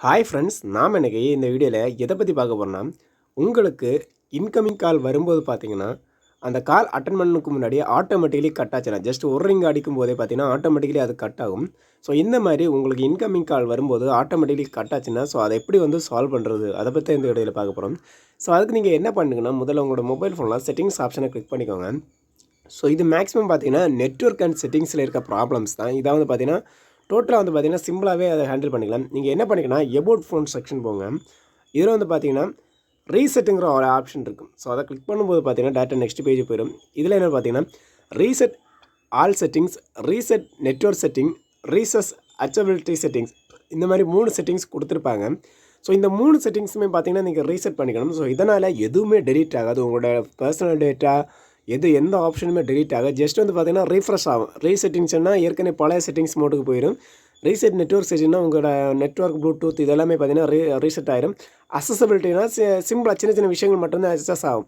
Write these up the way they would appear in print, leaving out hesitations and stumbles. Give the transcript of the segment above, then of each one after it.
Hi friends, நாம் இன்னைக்கு இந்த வீடியோவில் எதை பற்றி பார்க்க போகிறோம்னா, உங்களுக்கு இன்கமிங் கால் வரும்போது பார்த்தீங்கன்னா, அந்த கால் அட்டெண்ட் பண்ணதுக்கு முன்னாடியே ஆட்டோமேட்டிக்கலி கட் ஆச்சுன்னா, ஜஸ்ட் ஒரு ரிங் அடிக்கும் போதே பார்த்தீங்கன்னா ஆட்டோமேட்டிக்கலி அது கட் ஆகும். ஸோ இந்த மாதிரி உங்களுக்கு இன்கமிங் கால் வரும்போது ஆட்டோமேட்டிக்கலி கட் ஆச்சுன்னா, ஸோ அதை எப்படி சால்வ் பண்ணுறது, அதை பற்றி இந்த வீடியோவில் பார்க்க போகிறோம். ஸோ அதுக்கு நீங்கள் என்ன பண்ணுங்கன்னா, முதல்ல உங்களோட மொபைல் ஃபோனில் செட்டிங்ஸ் ஆப்ஷனை கிளிக் பண்ணிக்கோங்க. ஸோ இது மேக்ஸிமம் பார்த்தீங்கன்னா நெட்வொர்க் அண்ட் செட்டிங்ஸில் இருக்க ப்ராப்ளம்ஸ் தான். இதை பார்த்தீங்கன்னா டோட்டலாக பார்த்தீங்கன்னா சிம்பிளாகவே அதை ஹேண்டில் பண்ணிக்கலாம். நீங்கள் என்ன பண்ணிக்கலாம், எபோட் ஃபோன் செக்ஷன் போங்க. இதில் பார்த்தீங்கன்னா ரீசெட்டுங்கிற ஒரு ஆப்ஷன் இருக்கும். ஸோ அதை கிளிக் பண்ணும்போது பார்த்தீங்கன்னா டேட்டா நெக்ஸ்ட் பேஜ் போயிடும். இதில் என்ன பார்த்தீங்கன்னா reset all settings, reset network setting, reset accessibility settings, இந்த மாதிரி 3 செட்டிங்ஸ் கொடுத்துருப்பாங்க. ஸோ இந்த 3 செட்டிங்ஸுமே பார்த்தீங்கன்னா நீங்கள் ரீசெட் பண்ணிக்கணும். ஸோ இதனால் எதுவுமே டெலீட் ஆகாது. உங்களோட பர்சனல் டேட்டா எந்த ஆப்ஷனுமே டெலீட் ஆகாது. ஜஸ்ட் பார்த்தீங்கன்னா ரீஃப்ரெஷ் ஆகும். ரீசெட்டிங்ஸ்னா ஏற்கனவே பழைய செட்டிங்ஸ் மோட்டுக்கு போயிடும். ரீசெட் நெட்வொர்க் செட்டிங்னா உங்களோட நெட்வொர்க் ப்ளூடூத் இதெல்லாமே பார்த்தீங்கன்னா ரீசெட் ஆயிடும். அக்சசபிலிட்டினா சிம்பிளாக சின்ன விஷயங்கள் மட்டும்தான் அக்சஸ் ஆகும்.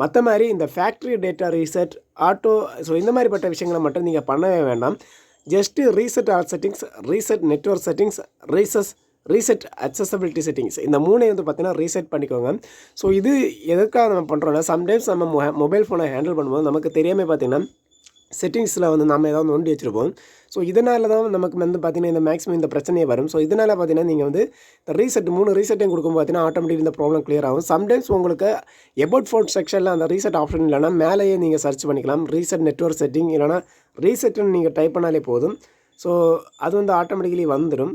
மற்ற மாதிரி இந்த factory data reset, auto, so இந்த மாதிரிப்பட்ட விஷயங்களை மட்டும் நீங்கள் பண்ணவே வேண்டாம். Just reset all settings, reset network settings, reset accessibility settings, இந்த 3ஐயும் பார்த்தீங்கன்னா ரீசெட் பண்ணிக்கோங்க. ஸோ இது எதுக்காக நம்ம பண்ணுறோன்னா, சம்டைம்ஸ் நம்ம மொபைல் ஃபோனை ஹேண்டில் பண்ணும்போது நமக்கு தெரியாமல் பார்த்தீங்கன்னா செட்டிங்ஸில் நம்ம ஏதாவது நோண்டி வச்சுருப்போம். ஸோ இதனால தான் நமக்கு பார்த்தீங்கன்னா இந்த மேக்ஸிமம் இந்த பிரச்சனையே வரும். ஸோ இதனால் பார்த்தீங்கன்னா நீங்கள் இந்த ரீசெட் 3 ரீசெட்டையும் கொடுக்கும்போது பார்த்தீங்கன்னா ஆட்டோமேட்டிக் இந்த ப்ராப்ளம் கிளியர் ஆகும். சம்டைம்ஸ் உங்களுக்கு எபோட் ஃபோன் செக்ஷனில் அந்த ரீசெட் ஆப்ஷன் இல்லைனா மேலேயே நீங்கள் சர்ச் பண்ணிக்கலாம். ரீசெட் நெட்வொர்க் செட்டிங் இல்லைனா ரீசெட்டுன்னு நீங்கள் டைப் பண்ணாலே போதும். ஸோ அது ஆட்டோமேட்டிக்கலி வந்துடும்.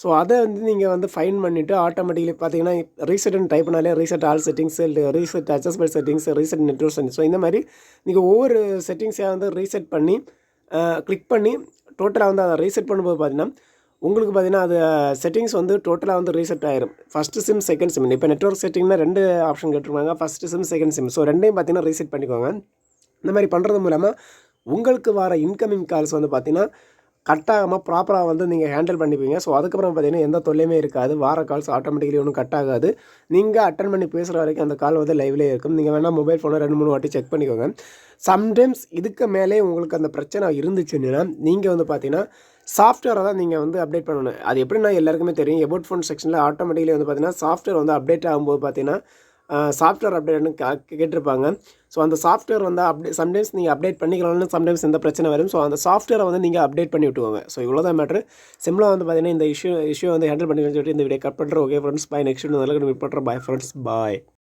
ஸோ அதை நீங்கள் ஃபைன் பண்ணிவிட்டு ஆட்டோமேட்டிக்கலி பார்த்தீங்கன்னா ரீசெட்னு டைப் பண்ணாலே reset all settings, reset adjustment settings, reset network settings, so இந்த மாதிரி நீங்கள் ஒவ்வொரு செட்டிங்ஸையாக ரீசெட் பண்ணி கிளிக் பண்ணி டோட்டலாக அதை ரீசெட் பண்ணும்போது பார்த்தீங்கன்னா உங்களுக்கு பார்த்தீங்கன்னா அது செட்டிங்ஸ் டோட்டலாக ரீசெட் ஆயிரும். First sim, second sim. இப்போ நெட்வொர்க் செட்டிங்னா 2 ஆப்ஷன் கேட்டிருப்பாங்க, first sim, second sim. So ரெண்டையும் பார்த்தீங்கன்னா ரீசெட் பண்ணிக்கோங்க. இந்த மாதிரி பண்ணுறது மூலமாக உங்களுக்கு வர இன்கமிங் கால்ஸ் பார்த்தீங்கன்னா கட் ஆகாமல் ப்ராப்பராக நீங்கள் ஹேண்டில் பண்ணிப்பீங்க. ஸோ அதுக்கப்புறம் பார்த்தீங்கன்னா எந்த தொல்லையுமே இருக்காது. வார கால்ஸ் ஆட்டோமேட்டிக்கலி ஒன்றும் கட் ஆகாது. நீங்கள் அட்டன் பண்ணி பேசுகிற வரைக்கும் அந்த கால் லைவ்லேயே இருக்கும். நீங்கள் வேணால் மொபைல் ஃபோனை 2-3 வாட்டி செக் பண்ணிக்கோங்க. சம்டைம்ஸ் இதுக்கு மேலே உங்களுக்கு அந்த பிரச்சனை இருந்துச்சுன்னா நீங்கள் பார்த்தீங்கன்னா சாஃப்ட்வேரை தான் நீங்கள் அப்டேட் பண்ணணும். அது எப்படின்னா எல்லாருக்குமே தெரியும். எபோட் ஃபோன் செக்ஷனில் ஆட்டோமேட்டிக்கலி பார்த்தீங்கன்னா சாஃப்ட்வேர் அப்டேட் ஆகும்போது பார்த்தீங்கன்னா சாஃப்ட்வேர் அப்டேட்னு கேட்டிருப்பாங்க. ஸோ அந்த சாஃப்ட்வேர் சம்டைம்ஸ் நீங்கள் அப்டேட் பண்ணிக்கலாம்னு சம்டைம்ஸ் இந்த பிரச்சனை வரும். ஸோ அந்த சாஃப்ட்வேரை நீங்கள் அப்டேட் பண்ணி விட்டுவாங்க. ஸோ இவ்வளோ தான் மேட்ரு. சிம்பிளாக பார்த்தீங்கன்னா இந்த இஷ்யூ ஹேண்டில் பண்ணி சொல்லிட்டு இந்த வீடியோ கட் பண்ணுறேன். ஓகே ஃப்ரெண்ட்ஸ், பாய். நெக்ஸ்ட் நல்ல மீட் பண்ணுறேன். பாய் ஃப்ரெண்ட்ஸ், பாய்.